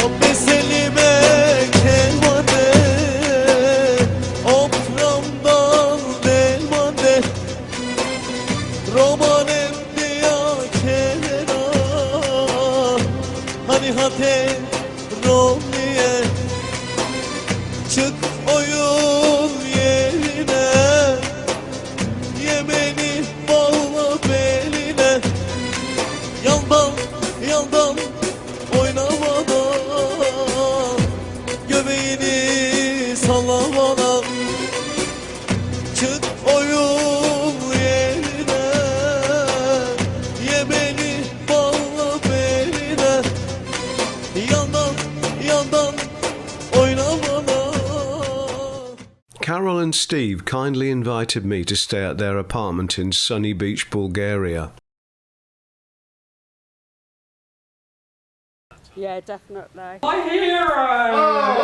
Abbeselime kervane Oframdan delmane Romanem diya kerena Hani hate romniye Çık oyun yerine Yemeni bağla beline Yandan yandan oynamadan Göbeğini salla bana Çık oyun yerine Yemeni bağla beline Yandan yandan oynamadan. Carol and Steve kindly invited me to stay at their apartment in sunny beach, Bulgaria. Yeah, definitely. My hero!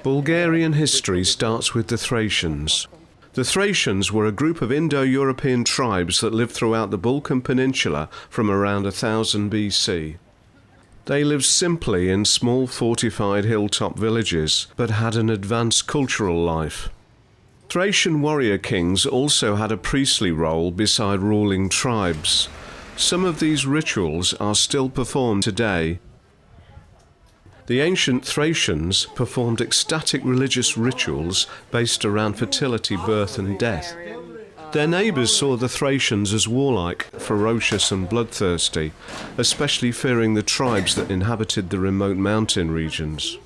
Bulgarian history starts with the Thracians. The Thracians were a group of Indo-European tribes that lived throughout the Balkan Peninsula from around 1000 BC. They lived simply in small fortified hilltop villages, but had an advanced cultural life. Thracian warrior kings also had a priestly role beside ruling tribes. Some of these rituals are still performed today. The ancient Thracians performed ecstatic religious rituals based around fertility, birth and death. Their neighbours saw the Thracians as warlike, ferocious and bloodthirsty, especially fearing the tribes that inhabited the remote mountain regions.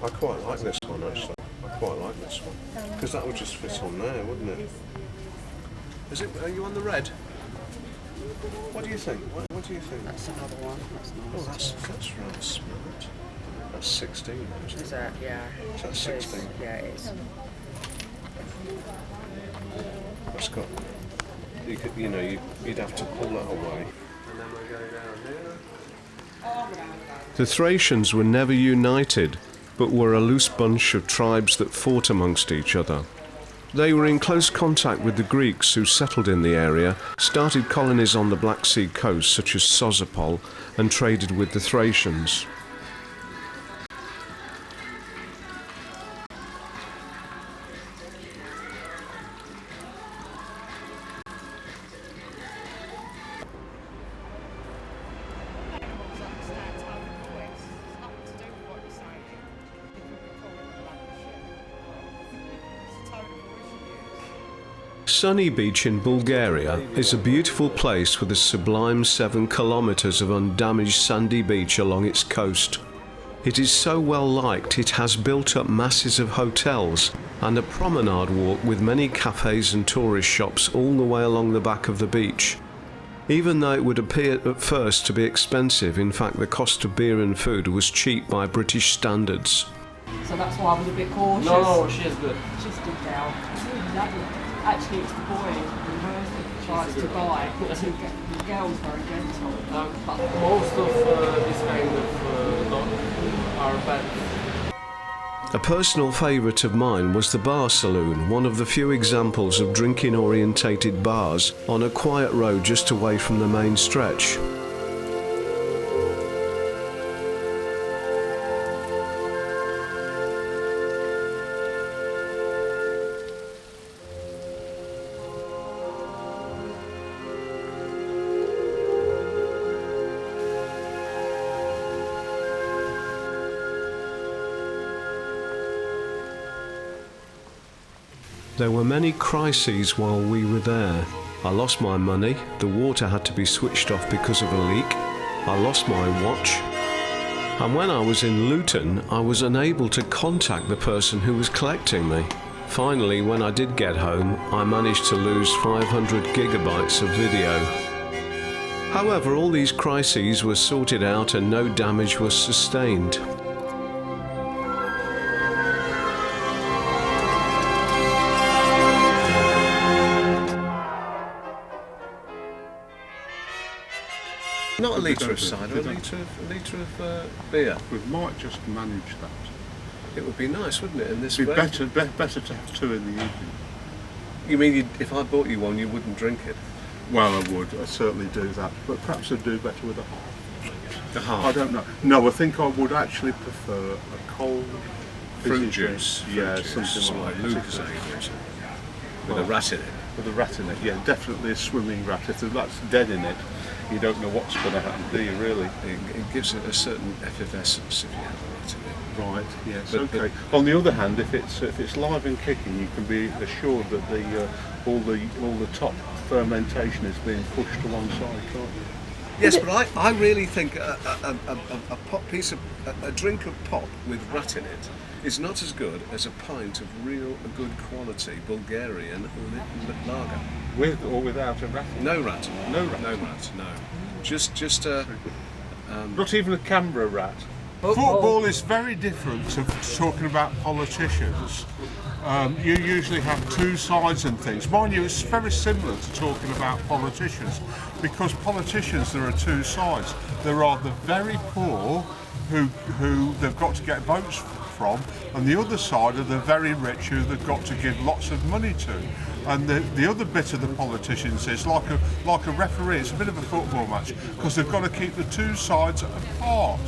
I quite like this one actually. I quite like this one. Because that would just fit on there, wouldn't it? Are you on the red? What do you think? What do you think? That's another one. That's nice. Oh, that's rather smart. That's 16. Is that? Yeah. Is that 16? Yeah, it is. That's got. You'd have to pull that away. And then we go down here. The Thracians were never united, but were a loose bunch of tribes that fought amongst each other. They were in close contact with the Greeks who settled in the area, started colonies on the Black Sea coast such as Sozopol, and traded with the Thracians. Sunny Beach in Bulgaria is a beautiful place with a sublime 7 kilometers of undamaged sandy beach along its coast. It is so well liked it has built up masses of hotels and a promenade walk with many cafes and tourist shops all the way along the back of the beach. Even though it would appear at first to be expensive, in fact the cost of beer and food was cheap by British standards. So that's why I was a bit cautious. No, she is good. She's good girl. Actually, it's the boy who tries to buy. The girl's very gentle. But most of this kind of dogs are bad. A personal favourite of mine was the bar saloon, one of the few examples of drinking-orientated bars on a quiet road just away from the main stretch. There were many crises while we were there. I lost my money, the water had to be switched off because of a leak, I lost my watch, and when I was in Luton, I was unable to contact the person who was collecting me. Finally, when I did get home, I managed to lose 500 gigabytes of video. However, all these crises were sorted out and no damage was sustained. Not a litre of cider, a litre of beer. We might just manage that. It would be nice, wouldn't it, in this It'd be way? better to have 2 in the evening. You mean if I bought you one, you wouldn't drink it? Well, I would. I'd certainly do that. But perhaps I'd do better with a half. The half. I don't know. No, I think I would actually prefer a cold Fruit fizzy drink. juice. Yeah, Fruit juice, something like that. Lucozade or something. With a rat in it. With a rat in it, yeah, definitely a swimming rat. If the rat's dead in it, you don't know what's going to happen, do you, really? It gives it a certain effervescence if you have a rat in it. Right, yes, But- okay. On the other hand, if it's live and kicking, you can be assured that all the top fermentation is being pushed to one side, can't you? Yes, but I really think a drink of pop with rat in it is not as good as a pint of real good quality Bulgarian lager. With or without a rat in it? No rat. No rat. No rat. No. Just Not even a Canberra rat. Football is very different to talking about politicians. You usually have two sides and things. Mind you, it's very similar to talking about politicians, because politicians, there are two sides. There are the very poor who they've got to get votes from, and the other side are the very rich who they've got to give lots of money to. And the other bit of the politicians is like a referee. It's a bit of a football match because they've got to keep the two sides apart.